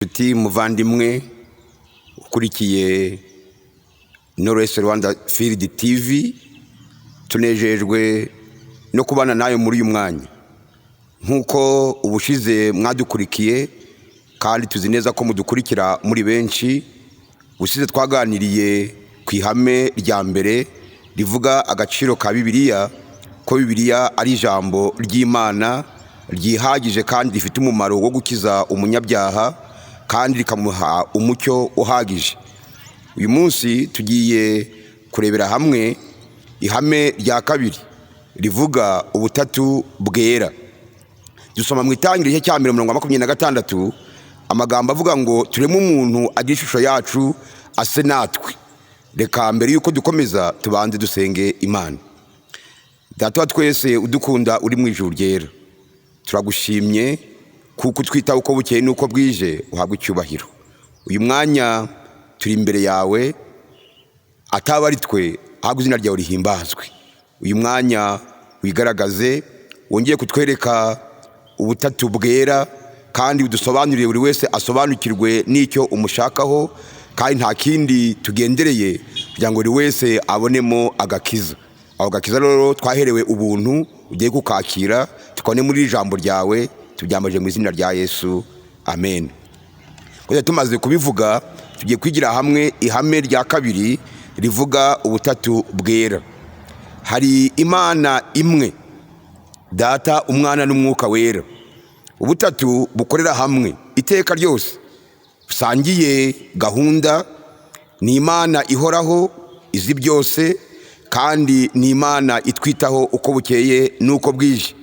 Inshuti muvandimwe ukurikiye Knowless Rwanda Field TV, tunejejwe no kubana nayo muri uyu mwanya. Nkuko ubushize mwadukurikiye kandi tuzi neza ko mudukurikira muri benshi, gusize twaganiriye ku ihame rya mbere rivuga agaciro ka Bibiliya, ko Bibiliya ari ijambo ry'Imana ryihagije kandi rifite umumaro wo gukiza umunyabyaha kandi rikamuha umucyo uhagije. Uyu munsi tugiye kurebera hamwe ihame rya kabiri rivuga ubutatu bwera. Dusoma mu Itangiriro cya 26 amagambo avuga ngo tureme umuntu agira ishusho yacu ase natwe. Reka mbere yuko dukomeza tubanze dusenge Imana. Data wa twese udukunda uri mu ijuru ryera, turagushimye kuko twita uko bukeye nuko bwije, uhabwa icyubahiro. Uyu mwanya turi imbere yawe, ataba ari twe ahubwo izina ryawe rihimbazwe. Uyu mwanya wigaragaze, wongeye kutwereka ubutatu bwera kandi udusobanurire, buri wese asobanukirwe n'icyo umushakaho, kandi nta kindi tugendereye kugira ngo buri wese abonemo agakiza. Aho gakiza rero twaherewe ubuntu, ugiye kukakira tukone muri ijambo ryawe, tubyamaje mu izina rya Yesu, amen. Kuko tumaze kubivuga, tugiye kwigira hamwe ihame rya kabiri rivuga ubutatu bwera. Hari Imana imwe, Data, Umwana n'Umwuka wera. Ubutatu bukorera hamwe iteka ryose, busangiye gahunda. Ni Imana ihoraho, izi byose, kandi ni Imana itwitaho uko bukeye nuko bwije.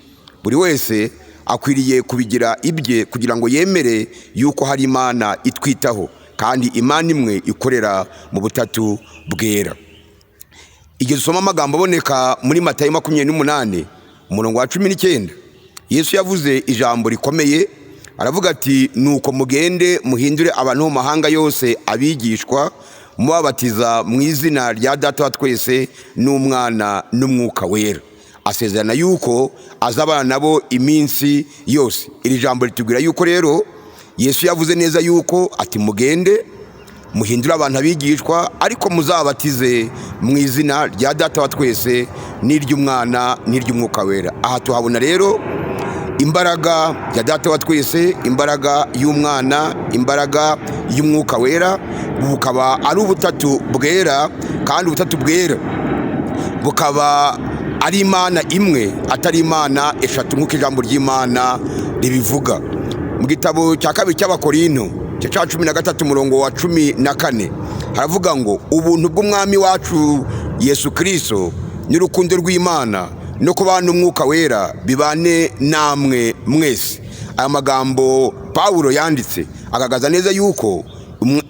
Buri wese akwiriye kubigira ibye kugira ngo yemere yuko hari Imana itwitaho, kandi Imana imwe ikorera mu butatu bwera. Igihe dusoma amagambo aboneka muri Matayo 28 umurongo wa 19, Yesu yavuze ijambo rikomeye, aravuga ati nuko mugende muhindure abantu mu mahanga yose abigishwa, mubabatiza mu izina rya Data wa twese n'Umwana n'Umwuka wera. Asezerana yuko azabana nabo iminsi yose. Iri jambo ritubwira yuko rero Yesu yavuze neza yuko ati mugende muhindure abantu abigishwa, ariko muzabatize mu izina rya Data wa twese n'iry'Umwana n'iry'Umwuka wera. Aha tuhabona rero imbaraga ya Data wa twese, imbaraga y'Umwana, imbaraga y'Umwuka wera. Bukaba ari ubutatu bwera, kandi ubutatu bwera bukaba ari Imana imwe, atari Imana eshatu nk'uko ijambo ry'Imana ribivuga. Mu gitabo cya kabiri cy'Abakorinto cya 13 umurongo wa 14 haravuga ngo ubuntu bw'Umwami wacu Yesu Kristo n'urukundo rw'Imana no kubana n'Umwuka wera bibane namwe mwese. Aya magambo Pawulo yanditse agaragaza neza yuko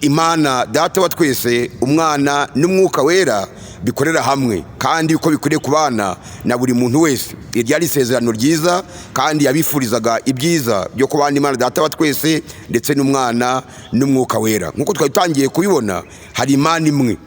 Imana Data wa twese, Umwana n'Umwuka wera bikorera hamwe, kandi uko bikwiriye kubana na buri muntu wese. Iryo ari isezerano ryiza, kandi yabifurizaga ibyiza byo kubana Imana Data wa twese ndetse n'Umwana n'Umwuka wera. Nkuko twatangiye kubibona, hari Imana imwe,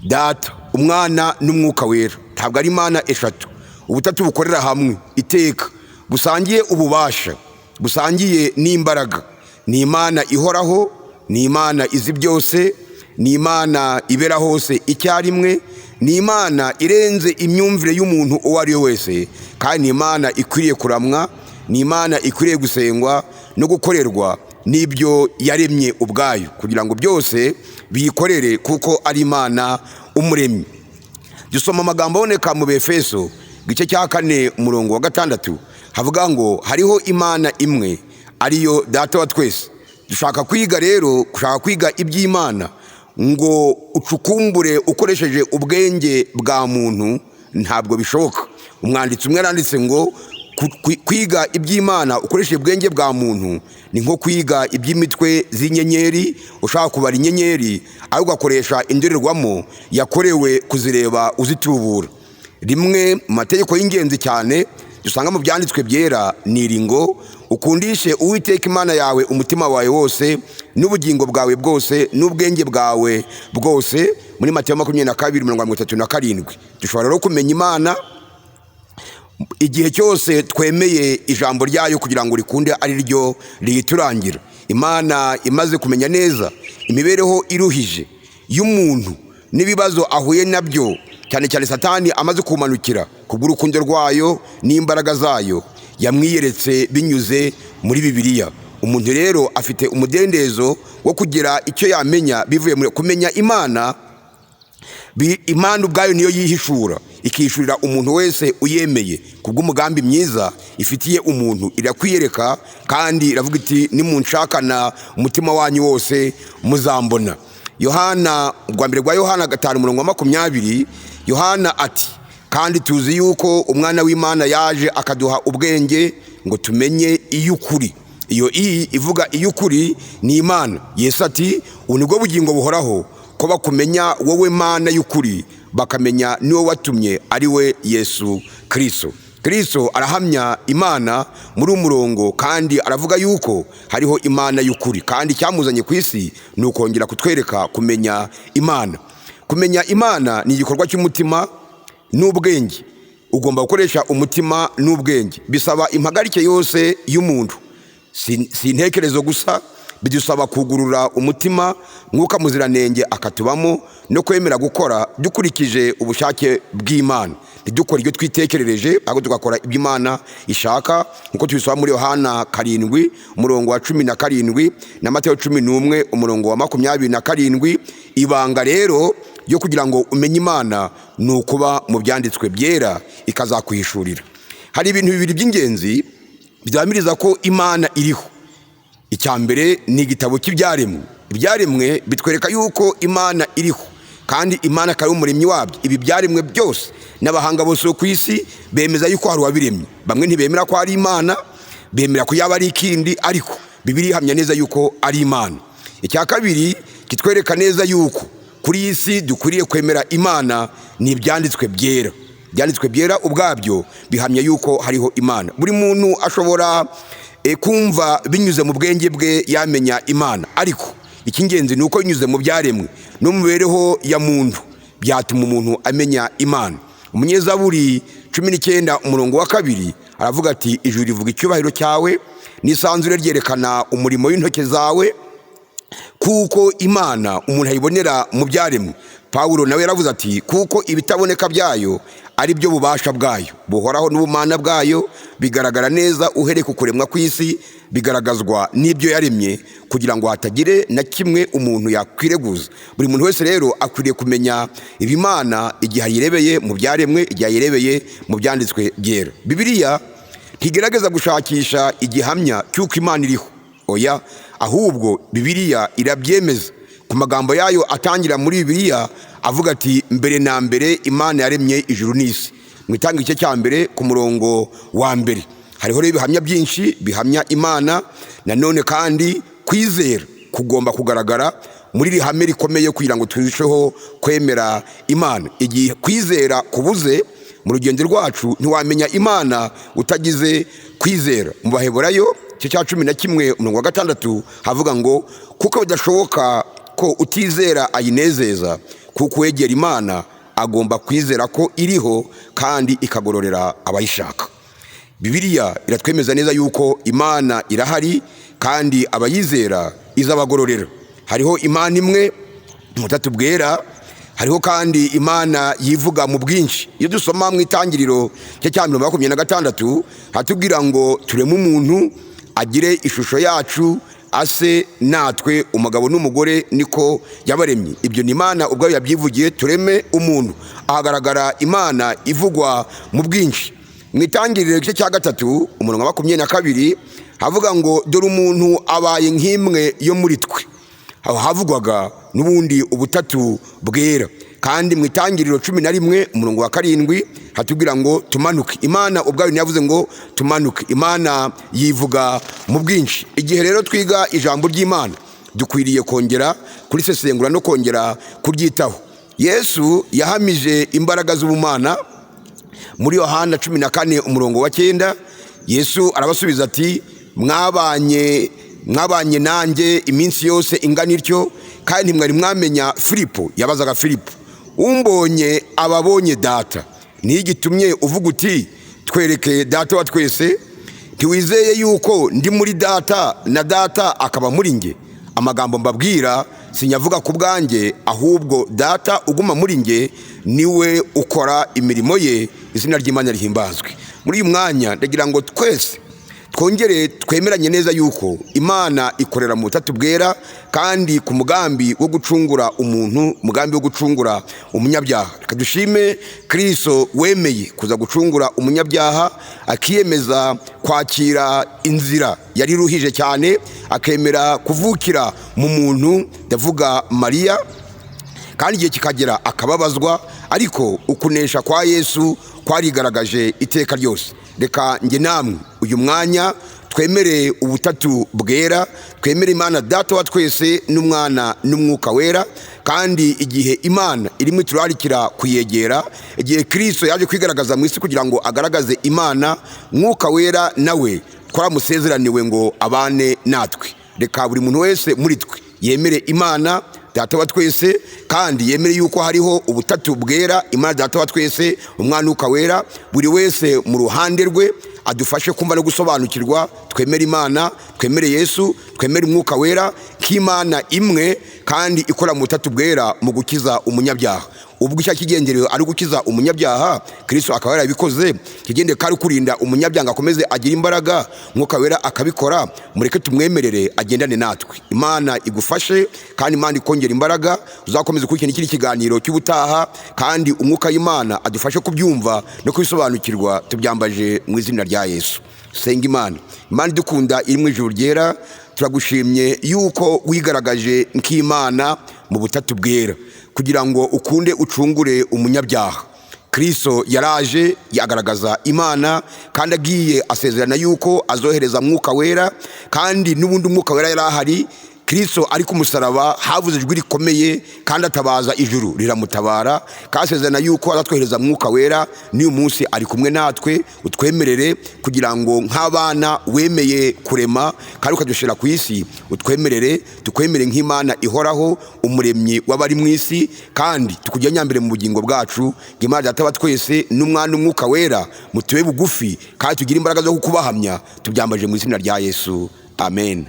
Data, Umwana n'Umwuka wera. Ntabwo ari Imana eshatu. Ubutatu bukorera hamwe iteka, busangiye ububasha, busangiye n'imbaraga. Ni Imana ihoraho, ni Imana izi byose, ni Imana ibera hose icyarimwe, ni Imana irenze imyumvire y'umuntu uwo ari we wese, kandi ni Imana ikwiriye kuramwa, ni Imana ikwiriye gusengwa no gukorerwa n'ibyo yaremye ubwayo, kugira ngo byose biyikorere kuko ari Imana umuremyi. Dusoma amagambo aboneka mu Befeso gice cya 4 umurongo wa 6 havuga ngo hariho Imana imwe, ariyo Data wa twese. Dushaka kwiga rero, kushaka kwiga iby'Imana ngo ucukumbure ukoresheje ubwenge bwa muntu ntabwo bishoboka. Umwanditsi umwe aranditse ngo kwiga iby'Imana ukoresheje ubwenge bwa muntu ni nko kwiga iby'imitwe z'inyenyeri. Ushaka kubara inyenyeri aho ugakoresha indorerwamo yakorewe kuzireba uzitubura. Rimwe mu mategeko y'ingenzi cyane dusanga mu byanditswe byera ni iringo ukundishe Uwiteka Imana yawe umutima wawe wose n'ubugingo bwawe bwose n'ubwenge bwawe bwose, muri Matayo 22:37. Dushobora rero kumenya Imana igihe cyose twemeye ijambo ryayo kugira ngo rikunde ari ryo riyiturangira. Imana imaze kumenya neza imibereho iruhije y'umuntu n'ibibazo ahuye nabyo, cyane cyane Satani amaze kumanukira kubw'urukundo rwayo n'imbaraga zayo, yamwiyeretse binyuze muri Bibiliya. Umuntu rero afite umudendezo wo kugira icyo yamenya bivuye muri kumenya Imana. Imana ubwayo niyo yihishura, ikishurira umuntu wese uyemeye kubw'umugambi myiza ifitiye umuntu. Irakwiyereka kandi iravuga iti nimunshakana umutima wanyu wose muzambona. Yohana, urwa mbere rwa Yohana 5:20, Yohana ati kandi tuzi yuko umwana w'Imana yaje akaduha ubwenge ngo tumenye iy'ukuri. Iyo ivuga iy'ukuri ni Imana. Yesu ati unibwo bugingo buhoraho ko bakumenya wowe Mana y'ukuri, bakamenya niwo watumye ari we Yesu Kristo. Kristo arahamya Imana muri umurongo kandi aravuga yuko hariho Imana y'ukuri, kandi cyamuzanye ku isi ni ukongera kutwereka kumenya Imana. Kumenya Imana ni igikorwa cy'umutima n'ubwenge. Ugomba gukoresha umutima n'ubwenge. Bisaba impagarike yose y'umuntu, si intekerezo gusa. Bidusaba kugurura umutima, Mwuka Muziranenge akatubamo no kwemera gukora dukurikije ubushake bw'Imana. Ntidukore ibyo twitekerereje, ahubwo tugakora ibyo Imana ishaka, nkuko tubisoma muri Yohana 7:17 na Matayo 11:27. Ibanga rero yo kugira ngo umenye Imana ni ukuba mu byanditswe byera ikazakwihishurira. Hari ibintu bibiri by'ingenzi byamiriza ko Imana iriho. Icya mbere ni igitabo cy'ibyaremwe. Ibyaremwe bitwereka yuko Imana iriho, kandi Imana akaba umuremyi wabyo. Ibi byaremwe byose n'abahanga bose ku isi bemeza yuko hari uwabiremye. Bamwe ntibemera ko ari Imana, bemera ko yaba ari ikindi, ariko Bibiliya ihamya neza yuko ari Imana. Icya kabiri kitwereka neza yuko kuri iyi si dukwiriye kwemera Imana ni ibyanditswe byera. Ibyanditswe byera ubwabyo bihamya yuko hariho Imana. Buri muntu ashobora kumva binyuze mu bwenge bwe yamenya Imana, ariko icy'ingenzi ni uko binyuze mu byaremwe no mu mibereho ya muntu byatuma umuntu amenya Imana. Umunyezaburi 19:2 aravuga ati ijuru rivuga icyubahiro cyawe n'isanzure ryerekana umurimo w'intoke zawe, kuko Imana umuntu ayibonera mu byaremwe. Pawulo nawe yaravuze ati kuko ibitaboneka byayo ari byo bubasha bwayo buhoraho n'ubumana bwayo bigaragara neza uhereye ku kuremwa kw'isi, bigaragazwa n'ibyo yaremye, kugira ngo hatagire na kimwe umuntu yakwireguza. Buri muntu wese rero akwiriye kumenya ibimana igihe ayirebeye mu byaremwe, igihe ayirebeye mu byanditswe byera. Bibiliya ntigerageza gushakisha igihamya cy'uko Imana iriho, oya, ahubwo Bibiliya irabyemeza ku magambo yayo atangira muri Bibiliya avuga ati mbere na mbere Imana yaremye ijuru n'isi. Mu Itangiriro igice cya mbere ku murongo wa mbere hariho rero ibihamya byinshi bihamya Imana. Nanone kandi kwizera kugomba kugaragara muri rihame rikomeye kugira ngo turusheho kwemera Imana. Igihe kwizera kubuze mu rugendo rwacu ntiwamenya Imana utagize kwizera. Mu Baheburayo igice cya 11:6 havuga ngo kuko bidashoboka ko utizera ayinezeza, kuko wegera Imana agomba kwizera ko iriho kandi ikagororera abayishaka. Bibiliya iratwemeza neza yuko Imana irahari kandi abayizera izabagororera. Hariho Imana imwe mu butatu bwera, hariho kandi Imana yivuga mu bwinshi. Iyo dusoma mu Itangiriro igice cya 26 hatubwira ngo tureme umuntu agire ishusho yacu, ase natwe, umugabo n'umugore niko yabaremye. Ibyo ni Imana ubwayo yabyivugiye, tureme umuntu. Ahagaragara Imana ivugwa mu bwinshi. Mu Itangiriro igice cya 3:22 havuga ngo dore umuntu abaye nk'imwe yo muri twe. Aho havugwaga n'ubundi ubutatu bwera. Kandi mu Itangiriro 11:7 hatubwira ngo tumanuke. Imana ubwayo yavuze ngo tumanuke. Imana yivuga mu bwinshi. Igihe rero twiga ijambo ry'Imana dukwiriye kongera kurisesengura no kongera kuryitaho. Yesu yahamije imbaraga z'ubumana muri Yohana 14:9. Yesu arabasubiza ati mwabanye nanjye iminsi yose ingana ityo, kandi mwari mwamenya Filipo. Yabazaga Filipo, umbonye ababonye data. Niyo gitumye uvuga uti twereke data wa twese? ntiwizeye yuko ndi muri data na data akaba muri nge? Amagambo mbabwira sinyavuga ku bwanjye, ahubwo data uguma muri nge niwe ukora imirimo ye, izina ry'Imana rihimbazwe. Muri uyu mwanya ndagira ngo twese twongere twemeranye neza yuko Imana ikorera mu butatu bwera, kandi ku mugambi wo gucungura umuntu, umugambi wo gucungura umunyabyaha. Reka dushime Kristo wemeye kuza gucungura umunyabyaha, akiyemeza kwakira inzira yari ruhije cyane, akemera kuvukira mu muntu, ndavuga Mariya, kandi igihe kikagera akababazwa, ariko ukunesha kwa Yesu kwarigaragaje iteka ryose. Reka nge namwe uyu mwanya twemere ubutatu bwera, twemere Imana Data wa twese n'Umwana n'Umwuka wera, kandi igihe Imana irimo turarikira kuyegera, igihe Kristo yaje kwigaragaza mu isi kugira ngo agaragaze Imana, Mwuka wera nawe twaramusezeraniwe ngo abane natwe. Reka buri muntu wese muri twe yemere Imana Data wa twese, kandi yemere yuko hariho ubutatu bwera, Imana Data wa twese, Umwana n'Umwuka wera, buri wese mu ruhande rwe adufashe kumva no gusobanukirwa. Twemere Imana, twemere Yesu, twemere Umwuka wera nk'Imana imwe kandi ikora mu butatu bwera mu gukiza umunyabyaha. Ubwo icyo kigenderewe ari gukiza umunyabyaha, Kristo akaba yarabikoze. Kigendere kari kurinda umunyabyaha akomeze agira imbaraga, Umwuka wera akabikora. Mureke tumwemerere agendane natwe. Imana igufashe kandi Imana ikongera imbaraga. Uzakomeze kurikira ikindi kiganiro cy'ubutaha, kandi Umwuka w'Imana adufashe kubyumva no kubisobanukirwa, tubyambaje mu izina rya Yesu. Senga Imana. Imana idukunda iri mu ijuru ryera, turagushimye yuko wigaragaje nk'Imana mu butatu bwera kugira ngo ukunde ucungure umunyabyaha. Kristo yaraje yagaragaza Imana, kandi agiye asezerana yuko azohereza Mwuka wera, kandi n'ubundi Umwuka wera yarahari. Kristo ari ku musaraba havuze ijwi rikomeye, kandi atabaza ijuru riramutabara, kasezerana yuko azatwohereza Mwuka wera. N'uyu munsi ari kumwe natwe, utwemerere kugira ngo nk'abana wemeye kurema kandi ukadushira ku isi, utwemerere tukwemere nk'Imana ihoraho, umuremyi w'abari mu isi, kandi tukujya nyambere mu bugingo bwacu. Imana Data wa twese n'Umwana n'Umwuka wera mutube bugufi, kandi tugire imbaraga zo kukubahamya, tubyambaje mu izina rya Yesu. Amen.